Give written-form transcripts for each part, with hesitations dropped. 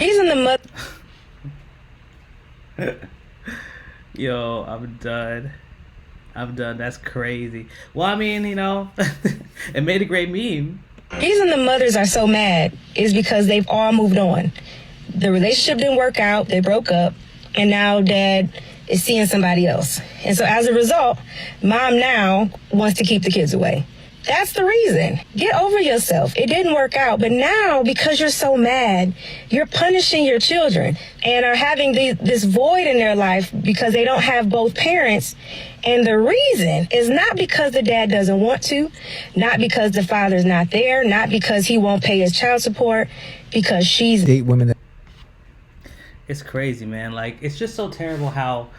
He's in the mother. Yo, I'm done. That's crazy. Well, I mean, it made a great meme. Reason the mothers are so mad is because they've all moved on. The relationship didn't work out, they broke up, and now dad is seeing somebody else. And so as a result, mom now wants to keep the kids away. That's the reason. Get over yourself. It didn't work out, but now because you're so mad, you're punishing your children and are having this void in their life because they don't have both parents. And the reason is not because the dad doesn't want to, not because the father's not there, not because he won't pay his child support, because she's date women that. It's crazy, man. Like, it's just so terrible how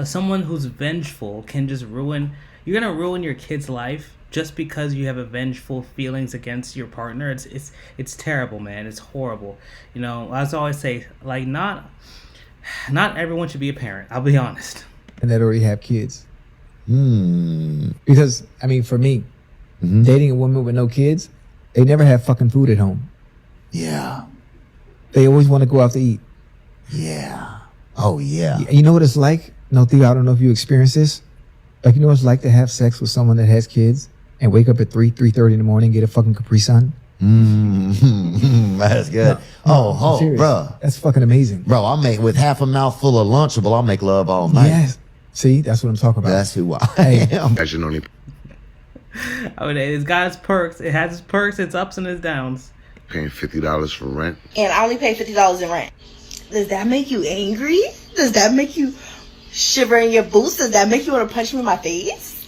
someone who's vengeful can just ruin. You're gonna ruin your kid's life just because you have vengeful feelings against your partner. It's terrible, man. It's horrible. As I always say, like, not everyone should be a parent. I'll be honest. And that already have kids. Because, I mean, for me, dating a woman with no kids, they never have fucking food at home. Yeah. They always want to go out to eat. Yeah. Oh, yeah. You know what it's like? No, Theo, I don't know if you experienced this. Like, you know what it's like to have sex with someone that has kids and wake up at 3:30 in the morning and get a fucking Capri Sun? That's good. Bro. That's fucking amazing. Bro, I'll make, with half a mouthful of Lunchable, I'll make love all night. Yes. See, that's what I'm talking about. That's who I am. I mean, it's got its perks. It has its perks, its ups and its downs. Paying $50 for rent. And I only pay $50 in rent. Does that make you angry? Does that make you shiver in your boots? Does that make you want to punch me in my face?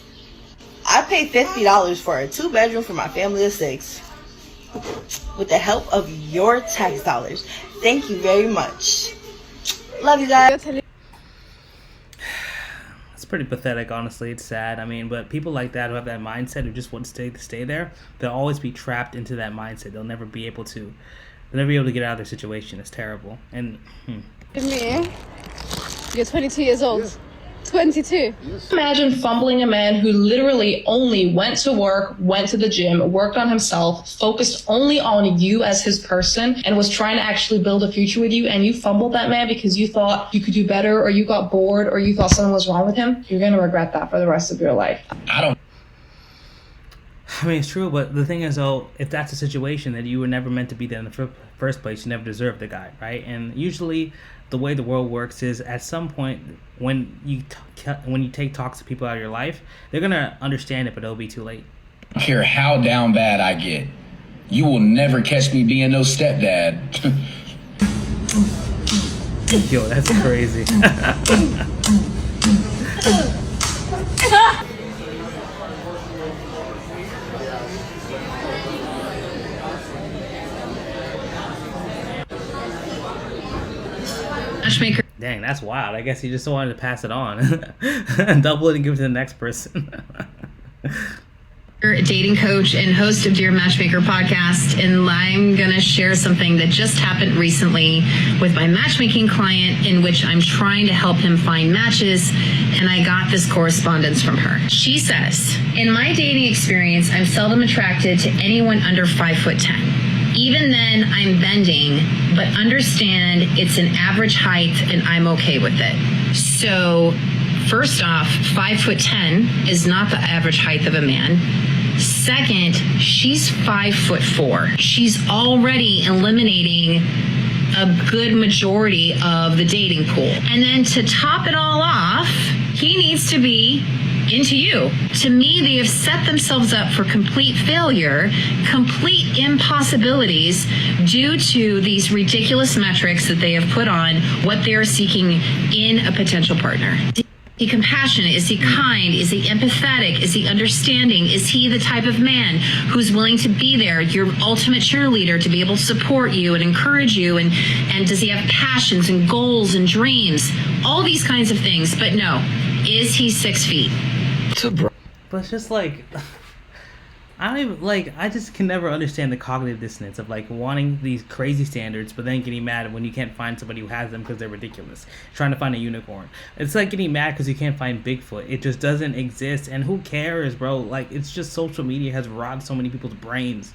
I pay $50 for a 2-bedroom for my family of 6. With the help of your tax dollars. Thank you very much. Love you guys. It's pretty pathetic, honestly. It's sad. I mean, but people like that who have that mindset, who just want to stay there, they'll always be trapped into that mindset. They'll never be able to get out of their situation. It's terrible. And Me, you're 22 years old. Yeah. 22. Imagine fumbling a man who literally only went to work, went to the gym, worked on himself, focused only on you as his person, and was trying to actually build a future with you, and you fumbled that man because you thought you could do better, or you got bored, or you thought something was wrong with him. You're going to regret that for the rest of your life. I mean, it's true, but the thing is, though, if that's a situation that you were never meant to be there in the first place, you never deserved the guy, right? And usually the way the world works is at some point when you take toxic people out of your life, they're going to understand it, but it'll be too late. I don't care how down bad I get. You will never catch me being no stepdad. Yo, that's crazy. Matchmaker. Dang, that's wild. I guess he just wanted to pass it on. Double it and give it to the next person. Dating coach and host of Dear Matchmaker podcast, and I'm gonna share something that just happened recently with my matchmaking client, in which I'm trying to help him find matches, and I got this correspondence from her. She says, in my dating experience, I'm seldom attracted to anyone under 5'10". Even then, I'm bending, but understand it's an average height and I'm okay with it. So, first off, 5'10" is not the average height of a man. Second, she's 5'4". She's already eliminating a good majority of the dating pool. And then to top it all off, he needs to be into you. To me, they have set themselves up for complete failure, complete impossibilities due to these ridiculous metrics that they have put on what they are seeking in a potential partner. Is he compassionate? Is he kind? Is he empathetic? Is he understanding? Is he the type of man who's willing to be there, your ultimate cheerleader, to be able to support you and encourage you? And does he have passions and goals and dreams? All these kinds of things. But no, is he 6 feet? But it's just like, I just can never understand the cognitive dissonance of like wanting these crazy standards, but then getting mad when you can't find somebody who has them because they're ridiculous. Trying to find a unicorn. It's like getting mad because you can't find Bigfoot. It just doesn't exist. And who cares, bro? Like, it's just social media has robbed so many people's brains.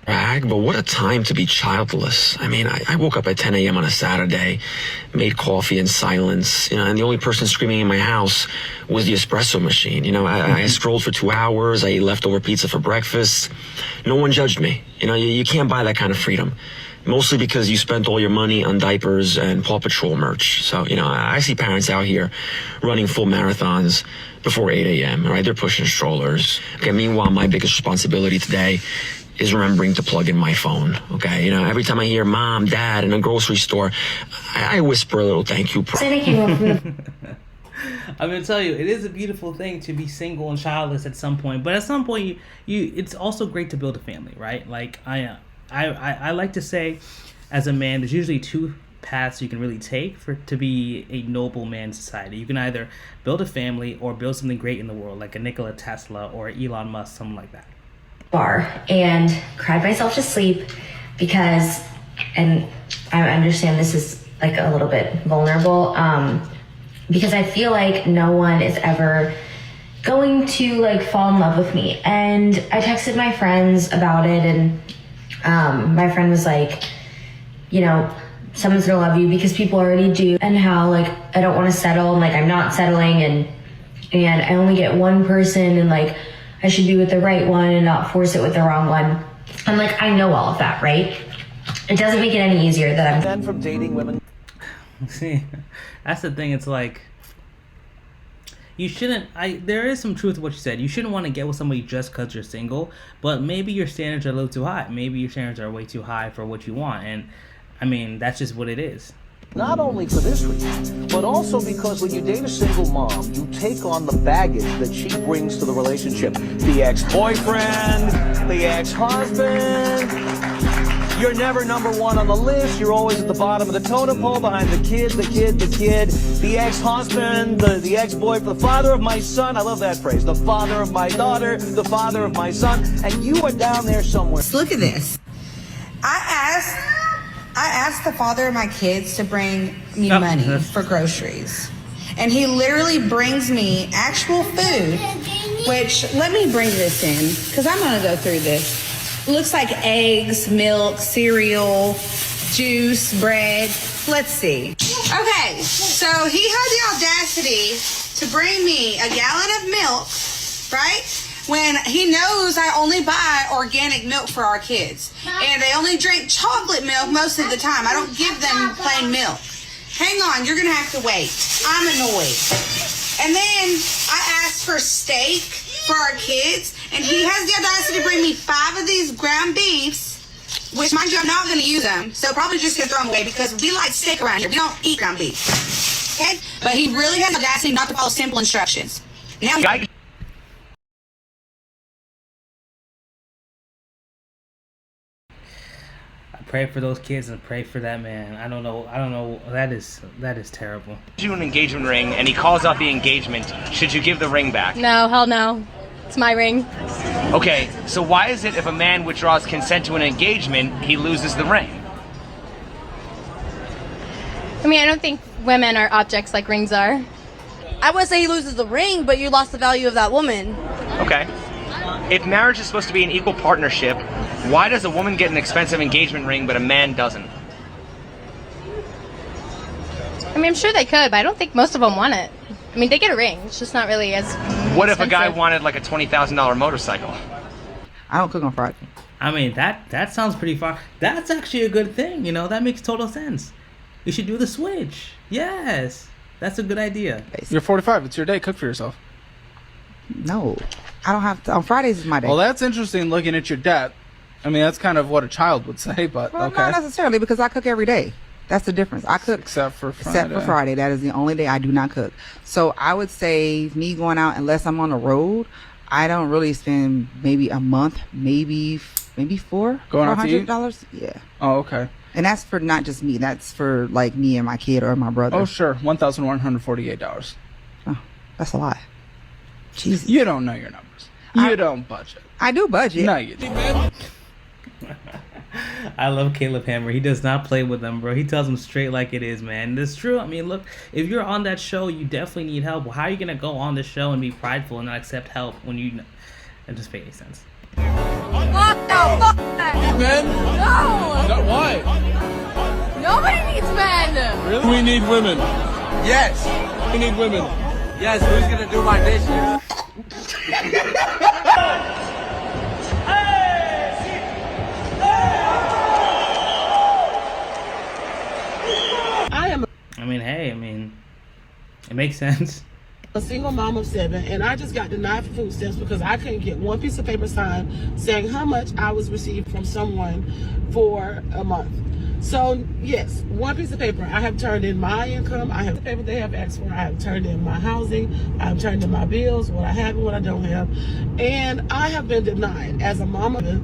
Brag, but what a time to be childless. I mean, I woke up at 10 a.m. on a Saturday, made coffee in silence, and the only person screaming in my house was the espresso machine. I strolled for 2 hours. I ate leftover pizza for breakfast. No one judged me. You can't buy that kind of freedom. Mostly because you spent all your money on diapers and Paw Patrol merch. So, I see parents out here running full marathons before 8 a.m., right? They're pushing strollers. Okay, meanwhile, my biggest responsibility today is remembering to plug in my phone, okay? Every time I hear mom, dad in a grocery store, I whisper a little thank you. I'm gonna tell you, it is a beautiful thing to be single and childless at some point, but at some point, it's also great to build a family, right? Like, I like to say, as a man, there's usually two paths you can really take to be a noble man in society. You can either build a family or build something great in the world, like a Nikola Tesla or Elon Musk, something like that. Bar and cried myself to sleep because, and I understand this is like a little bit vulnerable, because I feel like no one is ever going to like fall in love with me. And I texted my friends about it, and my friend was like, someone's gonna love you because people already do, and how like I don't want to settle, and like I'm not settling, and I only get one person, and like I should be with the right one and not force it with the wrong one. I'm like, I know all of that, right? It doesn't make it any easier that I'm then from dating women. See, that's the thing. It's like, you shouldn't, there is some truth to what you said. You shouldn't want to get with somebody just because you're single, but maybe your standards are a little too high. Maybe your standards are way too high for what you want. And I mean, that's just what it is. Not only for this reason, but also because when you date a single mom, you take on the baggage that she brings to the relationship. The ex-boyfriend, the ex-husband. You're never number one on the list. You're always at the bottom of the totem pole behind the kid, the ex-husband, the ex-boyfriend, the father of my son. I love that phrase. The father of my daughter, the father of my son. And you are down there somewhere. Look at this. I asked the father of my kids to bring me money for groceries. And he literally brings me actual food, which, let me bring this in, because I'm going to go through this. It looks like eggs, milk, cereal, juice, bread. Let's see. Okay, so he had the audacity to bring me a gallon of milk, right? When he knows I only buy organic milk for our kids. And they only drink chocolate milk most of the time. I don't give them plain milk. Hang on, you're gonna have to wait. I'm annoyed. And then I asked for steak for our kids, and he has the audacity to bring me 5 of these ground beefs, which, mind you, I'm not gonna use them, so probably just gonna throw them away because we like steak around here. We don't eat ground beef. Okay? But he really has the audacity not to follow simple instructions. Now Pray for those kids and pray for that man. I don't know. That is terrible. Do an engagement ring and he calls out the engagement. Should you give the ring back? No, hell no. It's my ring. Okay, so why is it if a man withdraws consent to an engagement, he loses the ring? I mean, I don't think women are objects like rings are. I wouldn't say he loses the ring, but you lost the value of that woman. Okay. If marriage is supposed to be an equal partnership, why does a woman get an expensive engagement ring but a man doesn't? I mean, I'm sure they could, but I don't think most of them want it. I mean, they get a ring. It's just not really as What if a guy wanted like a $20,000 motorcycle? I don't cook on Friday. I mean, that sounds pretty far. That's actually a good thing, that makes total sense. You should do the switch. Yes. That's a good idea. You're 45. It's your day. Cook for yourself. No. I don't have to. On Fridays is my day. Well, that's interesting looking at your debt. I mean, that's kind of what a child would say, but well, okay. Not necessarily, because I cook every day. That's the difference. I cook except for Friday. That is the only day I do not cook. So I would say me going out, unless I'm on the road, I don't really spend maybe a month, maybe $400. Yeah. Oh, okay. And that's for not just me. That's for like me and my kid or my brother. Oh, sure. $1,148. Oh, that's a lot. Jesus. You don't know your numbers. You don't budget. I do budget. No, you don't. I love Caleb Hammer. He does not play with them, bro. He tells them straight like it is, man. It's true. I mean, look, if you're on that show, you definitely need help. Well, how are you going to go on the show and be prideful and not accept help when you... It doesn't make any sense. What the No, fuck that. Men? No. Why? Nobody needs men. Really? We need women. Yes. We need women. Yes, who's gonna do my dishes? it makes sense. A single mom of 7, and I just got denied for food stamps because I couldn't get one piece of paper signed saying how much I was received from someone for a month. So yes, one piece of paper. I have turned in my income. I have the paper they have asked for. I have turned in my housing. I have turned in my bills, what I have and what I don't have. And I have been denied as a mama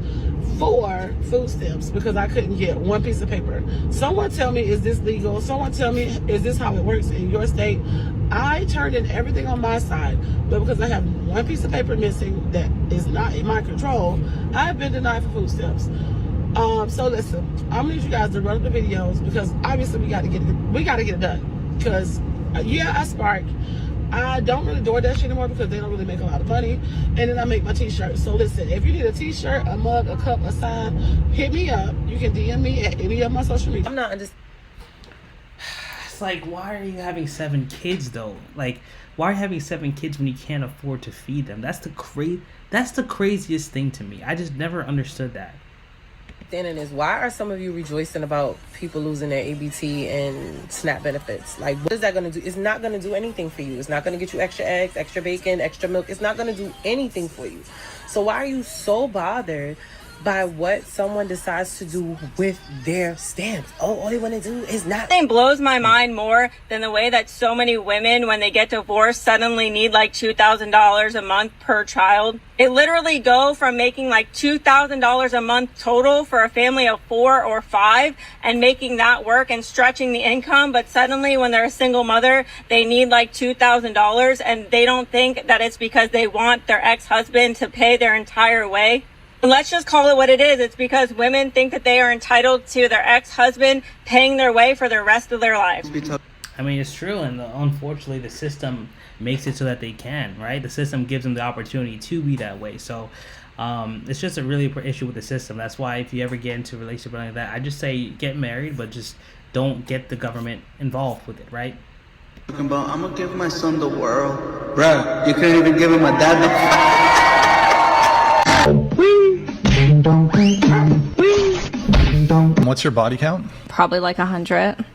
for food stamps because I couldn't get one piece of paper. Someone tell me, is this legal? Someone tell me, is this how it works in your state? I turned in everything on my side, but because I have one piece of paper missing that is not in my control, I have been denied for food stamps. So listen, I'm gonna need you guys to run up the videos because obviously we gotta get it done. Because yeah, I Spark. I don't really DoorDash anymore because they don't really make a lot of money, and then I make my t-shirts. So listen, if you need a t-shirt, a mug, a cup, a sign, hit me up. You can DM me at any of my social media. I'm not just. It's like, why are you having 7 kids though? Like, why are you having 7 kids when you can't afford to feed them? That's the craziest thing to me. I just never understood that. Is why are some of you rejoicing about people losing their ABT and SNAP benefits? Like, what is that going to do? It's not going to do anything for you. It's not going to get you extra eggs, extra bacon, extra milk. It's not going to do anything for you. So why are you so bothered by what someone decides to do with their stamps? Oh, all they want to do is not. Nothing blows my mind more than the way that so many women, when they get divorced, suddenly need like $2,000 a month per child. It literally go from making like $2,000 a month total for a family of 4 or 5 and making that work and stretching the income. But suddenly when they're a single mother, they need like $2,000 and they don't think that it's because they want their ex-husband to pay their entire way. Let's just call it what it is. It's because women think that they are entitled to their ex-husband paying their way for the rest of their lives. I mean, it's true, and unfortunately the system makes it so that they can, right? The system gives them the opportunity to be that way. So it's just a really issue with the system. That's why if you ever get into a relationship like that, I just say get married, but just don't get the government involved with it, right? I'm gonna give my son the world. Bruh, you couldn't even give him a dad. What's your body count? Probably like 100.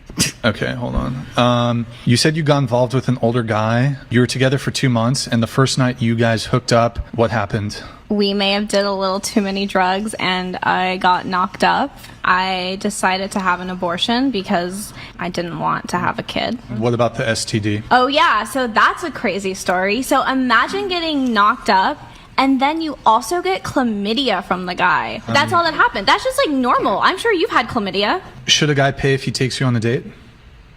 Okay, hold on. You said you got involved with an older guy. You were together for 2 months, and the first night you guys hooked up, what happened? We may have did a little too many drugs and I got knocked up. I decided to have an abortion because I didn't want to have a kid. What about the STD? Oh yeah, so that's a crazy story. So imagine getting knocked up and then you also get chlamydia from the guy. That's all that happened. That's just like normal. I'm sure you've had chlamydia. Should a guy pay if he takes you on a date?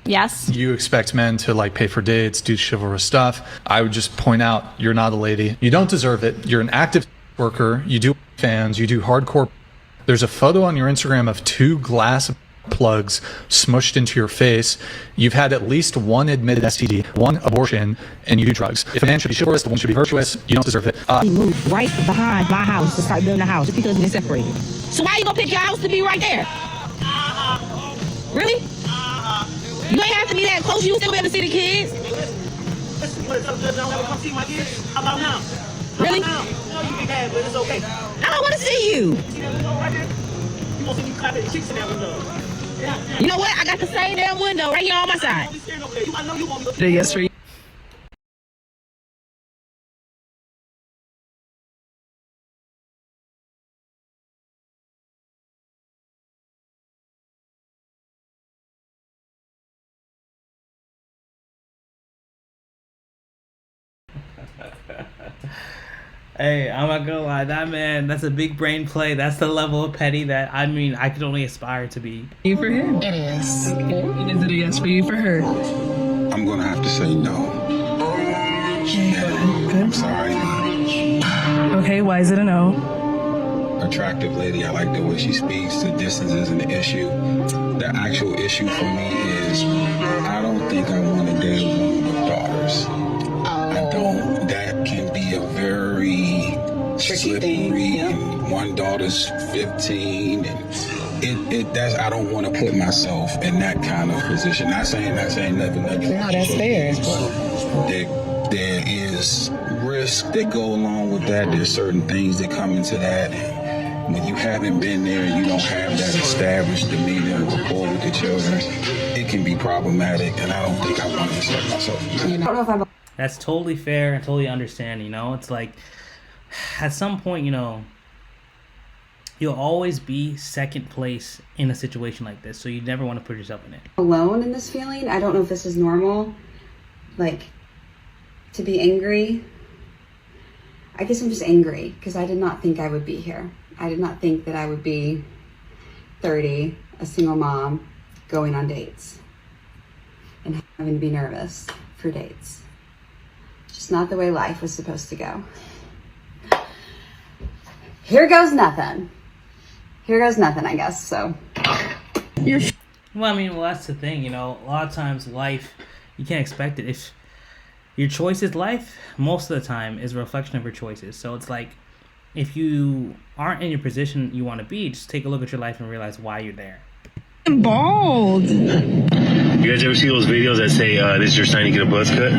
Yes. You expect men to like pay for dates, do chivalrous stuff. I would just point out, you're not a lady. You don't deserve it. You're an active worker. You do fans. You do hardcore. There's a photo on your Instagram of 2 glass plugs smushed into your face. You've had at least 1 admitted STD, 1 abortion, and you do drugs. If a man should be chivalrous, the woman should be virtuous. You don't deserve it. He moved right behind my house to start building a house just because we're separated. So why you gonna pick your house to be right there? Really? You ain't have to be that close. You still be able to see the kids. Listen, you want to tell the judge I don't want to come see my kids? How about now? Really? No, you be bad, but it's okay. I don't want to see you. See that window right there? You gonna see me clapping the cheeks in that window. You know what? I got the same damn window right here on my side. I know you want me to. Yes, for you. Hey, I'm not gonna lie, that man, that's a big brain play. That's the level of petty that, I mean, I could only aspire to be. You for him? It is. Okay. Is it a yes for you for her? I'm gonna have to say no. Yeah, I'm sorry. Okay, why is it a no? Attractive lady, I like the way she speaks. The distance isn't the issue. The actual issue for me is I don't think I want to date a woman with daughters. I don't. That can be a very tricky slippery thing. Yeah. And one daughter's 15, and that's I don't want to put myself in that kind of position. Not saying nothing. No, that's fair. There is risk that go along with that. There's certain things that come into that. And when you haven't been there, you don't have that established demeanor and rapport with the children, it can be problematic, and I don't think I want to set myself. I don't know if I'm. That's totally fair and totally understand, you know? It's like, at some point, you know, you'll always be second place in a situation like this, so you never want to put yourself in it. Alone in this feeling. I don't know if this is normal, like, to be angry. I guess I'm just angry because I did not think I would be here. I did not think that I would be 30, a single mom, going on dates and having to be nervous for dates. Just not the way life was supposed to go. Here goes nothing. Here goes nothing, I guess, so. Well, I mean, that's the thing, you know. A lot of times life, you can't expect it. If your choice is life, most of the time is a reflection of your choices. So it's like, if you aren't in your position you want to be, just take a look at your life and realize why you're there. Bald. You guys ever see those videos that say this is your sign to get a buzz cut?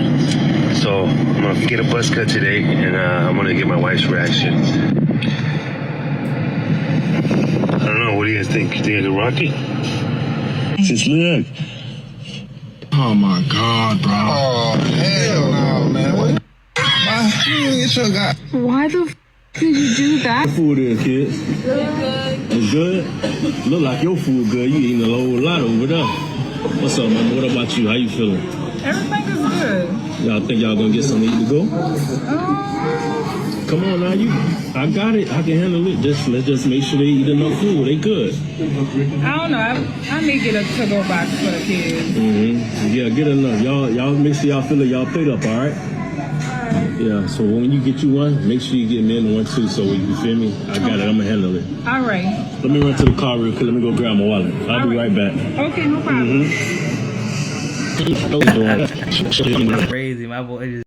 So I'm gonna get a buzz cut today, and I'm gonna get my wife's reaction. I don't know. What do you guys think? You think I can rock it? Just look. Oh my God, bro. Oh hell no, man. What? Why you get your guy? Why the f did you do that? What food is, kids? It's good? Look like your food good. You eating a whole lot over there. What's up, man? What about you? How you feeling? Everything is good. Y'all think y'all gonna get something to eat to go? Come on now, I got it. I can handle it. Let's just make sure they eat enough food. They good. I don't know. I need to get a to-go box for the kids. Yeah, get enough. Y'all make sure y'all fill y'all plate up, all right? Yeah, so when you get you one, make sure you get me in one too, so you feel me? I got it. I'm gonna handle it. All right. Let me run to the car real quick. Let me go grab my wallet. I'll be right back. Okay, no problem. Crazy, my boy.